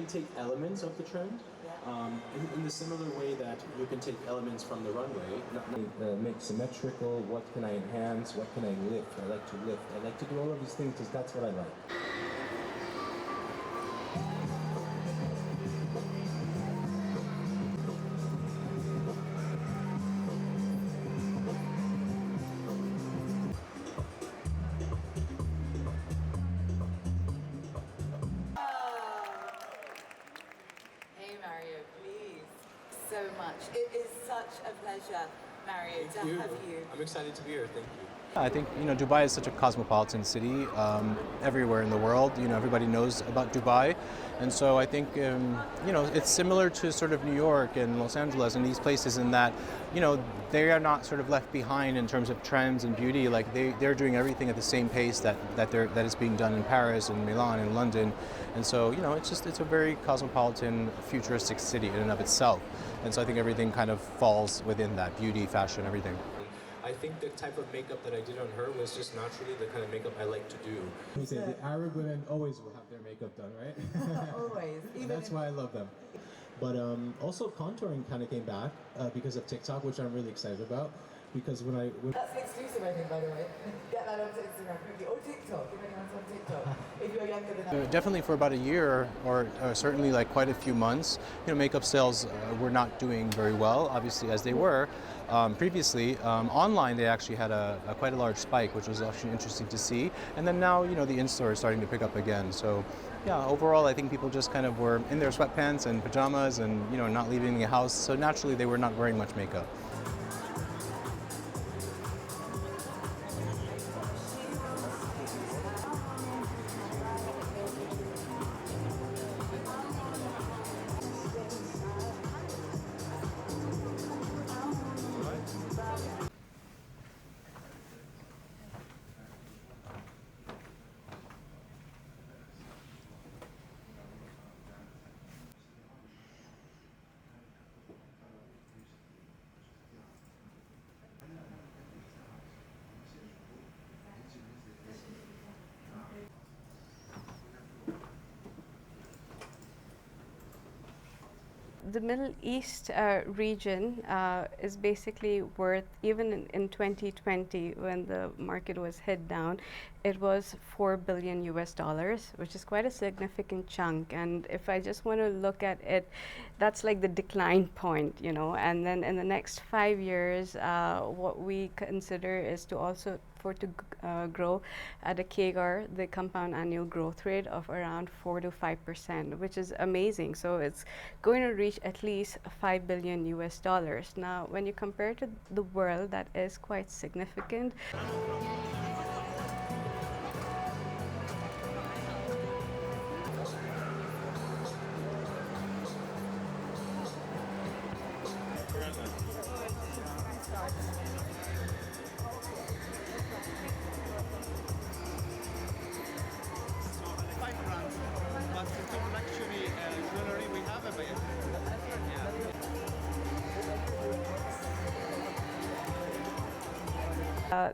take elements of the trend in the similar way that you can take elements from the runway, make symmetrical. What can I enhance? What can I lift? I like to lift. I like to do all of these things because that's what I like. Hey Mario, please. So much. It is such a pleasure, Mario, to have you. I'm excited to be here. Thank you. I think Dubai is such a cosmopolitan city. Everywhere in the world, everybody knows about Dubai, and so I think it's similar to sort of New York and Los Angeles and these places in that they are not sort of left behind in terms of trends and beauty. Like they're doing everything at the same pace that is being done in Paris and Milan and London, and so it's a very cosmopolitan, futuristic city in and of itself, and so I think everything kind of falls within that: beauty, fashion, everything. I think the type of makeup that I did on her was just naturally the kind of makeup I like to do. You say the Arab women always will have their makeup done, right? Always. That's why I love them. But also contouring kind of came back because of TikTok, which I'm really excited about. Because That's exclusive, I think, by the way. Get that onto Instagram quickly. Or TikTok, if anyone's on TikTok. If you're younger than that. Definitely for about a year, or certainly like quite a few months, makeup sales were not doing very well, obviously, as they were previously. Online, they actually had quite a large spike, which was actually interesting to see. And then now, the in-store is starting to pick up again. So, yeah, overall, I think people just kind of were in their sweatpants and pajamas and, not leaving the house. So naturally, they were not wearing much makeup. The Middle East region is basically worth, even in 2020 when the market was hit down, it was $4 billion US, which is quite a significant chunk. And if I just want to look at it, that's like the decline point, and then in the next 5 years, what we consider is to also grow at a CAGR, the compound annual growth rate of around 4 to 5%, which is amazing. So it's going to reach at least $5 billion US. Now, when you compare to the world, that is quite significant.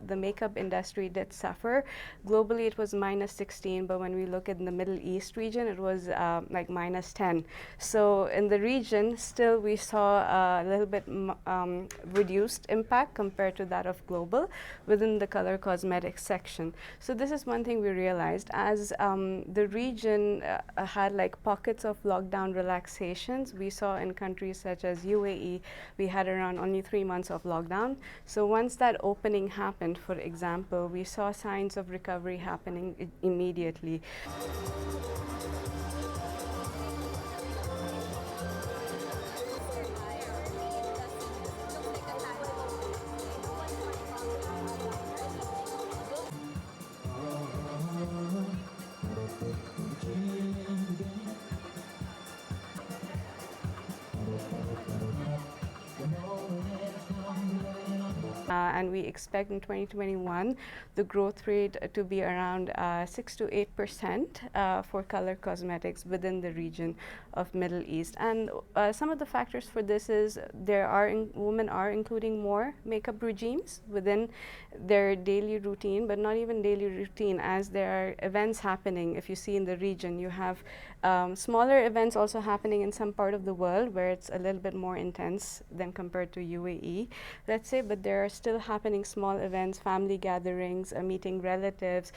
The makeup industry did suffer. Globally, it was -16, but when we look at the Middle East region, it was like -10. So in the region, still we saw a little bit reduced impact compared to that of global within the color cosmetics section. So this is one thing we realized as the region had like pockets of lockdown relaxations. We saw in countries such as UAE, we had around only 3 months of lockdown. So once that opening happened, for example, we saw signs of recovery happening immediately. And we expect in 2021 the growth rate to be around 6 to 8% for color cosmetics within the region of Middle East. And some of the factors for this is women are including more makeup regimes within their daily routine, but not even daily routine, as there are events happening. If you see in the region, you have Smaller events also happening in some part of the world where it's a little bit more intense than compared to UAE, let's say, but there are still happening small events, family gatherings, meeting relatives.